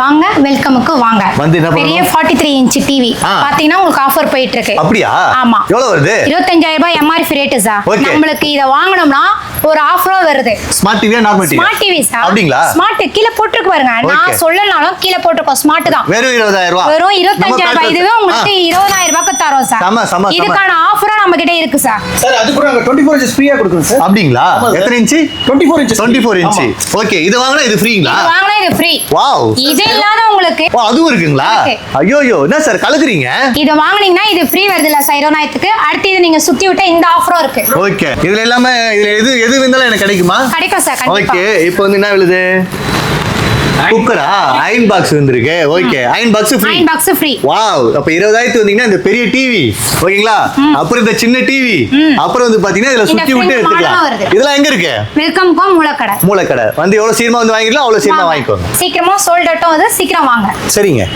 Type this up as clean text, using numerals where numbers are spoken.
வாங்க வெல்கமுக்கு வாங்க. பெரிய 43 இன்ச் டிவி பாத்தீங்கன்னா உங்களுக்கு ஆஃபர் போயிட்டு இருக்கு. அப்படியா? ஆமா. எவ்வளவு வருது? 25000 ரூபாய் எம்ஆர்பி ரேட் சார். நம்மளுக்கு இத வாங்குனோம்னா ஒரு ஆஃபர் வருது. ஸ்மார்ட் டிவியா normal TV? Smart TV sir. அப்படிங்களா? ஸ்மார்ட் கீழ போட்டுருக்கு பாருங்க. நான் சொல்லலனாலும் கீழ போட்டுருக்கோம் ஸ்மார்ட் தான். வெறும் 20000 ரூபாய். வெறும் 25000 ரூபாய். இதுவே உங்களுக்கு 20000 ரூபாய்க்கு தரோம் சார். இதுக்கான ஆஃபரும் நம்ம கிட்ட இருக்கு சார். சார் அது கூட நாங்க 24 இன்ச் ஃப்ரீயா கொடுக்குறோம் சார். அப்படிங்களா? எத்தனை இன்ச்? 24 இன்ச். 24 இன்ச். ஓகே, இது வாங்குனா இது ஃப்ரீங்களா? இது வாங்குனா இது ஃப்ரீ. வாவ். இது இல்லாத உங்களுக்கு அதுவும் இருக்குங்களா? ஐயோ என்ன சார் கலக்குறீங்க? இது வாங்குனீங்கன்னா இது ஃப்ரீ வருது இல்ல சார் 20000க்கு. அடுத்து இது நீங்க சுத்தி விட்டா இந்த ஆஃபரும் இருக்கு. ஓகே, இதுல எல்லாமே இதுல எது இருந்தாலும் எனக்கு கிடைக்குமா? கிடைக்கும் சார் கண்டிப்பா. ஓகே, இப்போ வந்து என்ன விழுது? குக்கரா? அயன் பாக்ஸ் வந்திருக்கு. Okay, iron box free. Iron box free. Wow. அப்ப 20000 வந்தீங்கன்னா இந்த பெரிய டிவி, ஓகேங்களா? அப்புறம் இந்த சின்ன டிவி, அப்புறம் வந்து பாத்தீங்கன்னா இதுல சுத்தி விட்டு எடுத்துக்கலாம். இதெல்லாம் எங்க இருக்கு? Welcome come Moolakadai. மூலக்கடை வந்து எவ்வளவு சீக்கிரமா வந்து வாங்கிக்கலாம் அவ்வளவு சீக்கிரமா வாங்கிக்கோங்க. சீக்கிரமா சோல்ட் அவுட்டும் வந்து சீக்கிரம் வாங்க. சரிங்க.